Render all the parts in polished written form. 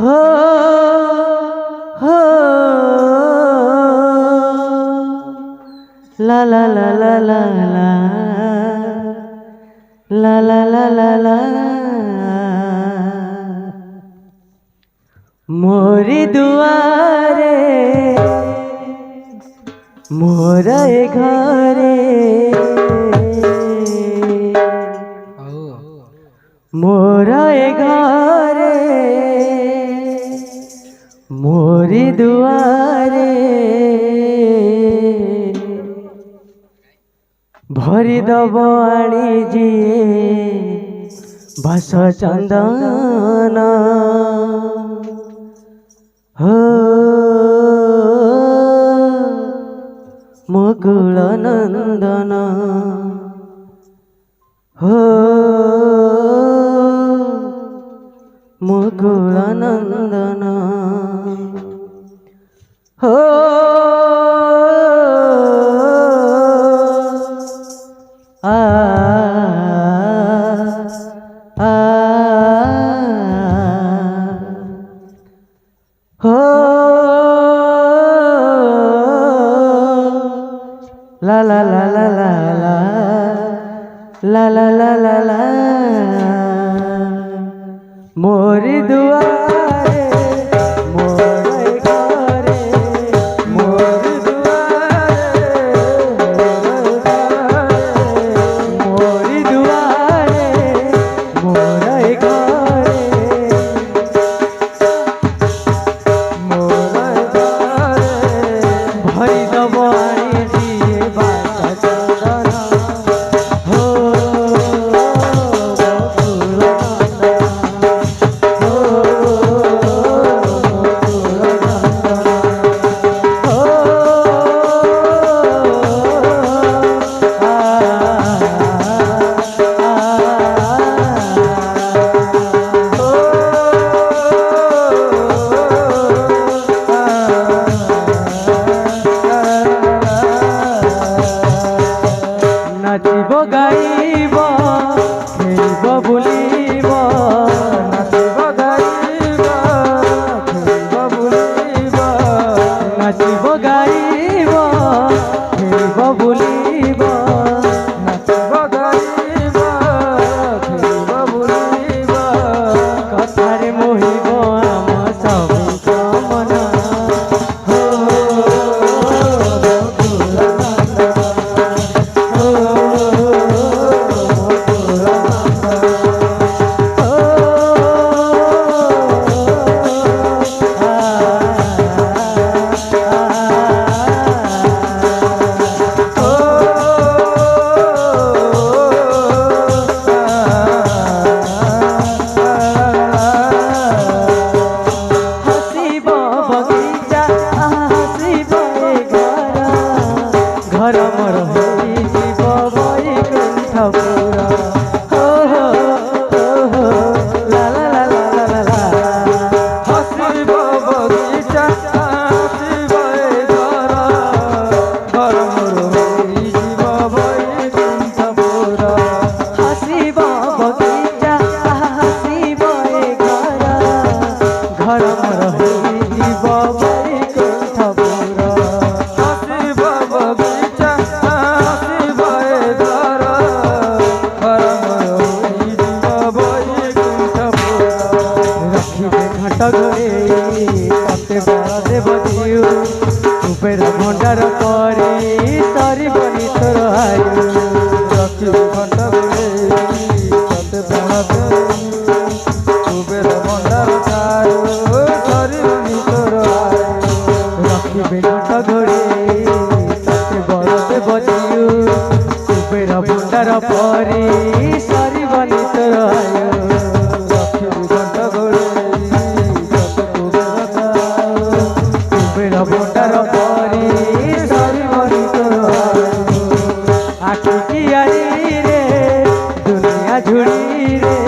हो हो ला ला ला ला ला ला ला ला ला ला ला मोरी दुआरे मोरा घरे मोरा घरे मोरी दुआरे भरी दब आनी जिए बस चंदन हो मुकुल नंदन हो मुकुल नंदन हो आ आ हो ला ला ला ला ला ला ला ला ला ला मोरी दुआरे मोरे घरे मोरी दुआरे मोरी दुआरे मोरे घरे मोरे घरे भरी दब आनी दिए बास चंदन हो नाचिब गाइब खेलिब बुलिब नाचिब गाइब खेलिब बुलिब नाचिब गाइब खेलिब बुलिब नाचिब गाइब खेलिब बुलिब कथारे मोहिब आम सब मन हो घर मोर जीव वैकुंठ पुरा हो हो हो ला ला ला ला ला ला हसीब बगीचा हसीब घर घर मोर जीव वैकुंठ पुरा हसीब बगीचा हसीब घर घर मोर जीव वैकुंठ पुरा हसीब बगीचा घंट घरे कते बड़ देव जीव उपेर भंडार परी सरीबनी तोर आयु रखिबे घंट घरे कते बड़ उपेर भंडार तारू सरीबनी तोर आयु रखिबे घंट घरे कते बड़ देव जीव उपेर भंडार परी सरीबनी तोर आयु भंडार परी सरीबनी तोर आखि कियारी रे दुनिया झुड़ी रे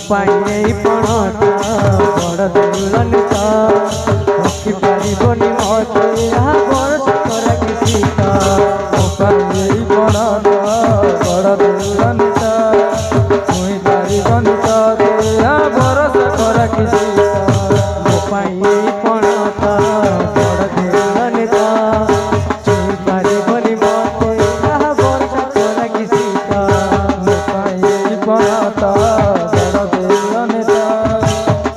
पाइए पणता बड़ देउलनिता रखी पारिबनी मते यहाँ भरोसा करा किसी का पाइए पणता बड़ देउलनिता मुई पारिबनी तते भरोसा करा किसी पाइए पणता बड़ देउलनिता रखी पारिबनी मते यहाँ भरोसा करा किसी का पाइए पणता बड़ देउलनिता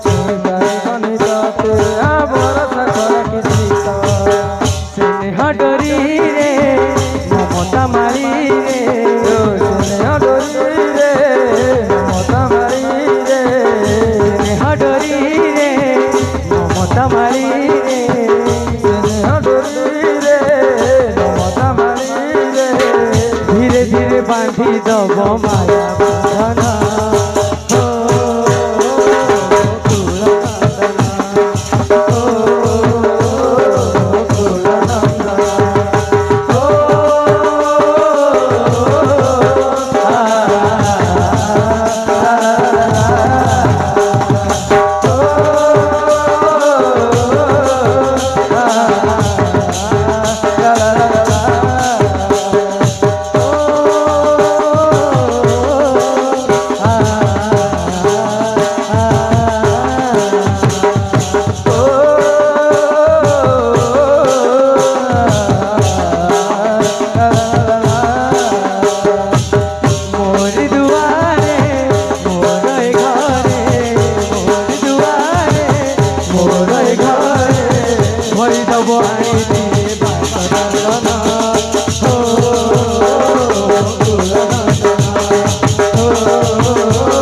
मुई पारिबनी तते भरोसा करा किसी स्नेह डोरी रे ममता मारी रे स्नेह डोरी रे ममता मारी रे स्नेह डोरी रे ममता मारी रे स्नेह डोरी रे ममता मारी रे धीरे धीरे बांधी दब माया बंधन हो कुलनंदन हो कुलनंदन हो मोर दुआरे मोर घरे मोर दुआरे मोर घरे भरी दब आई दिए बासनंदन हो कुलनंदन हो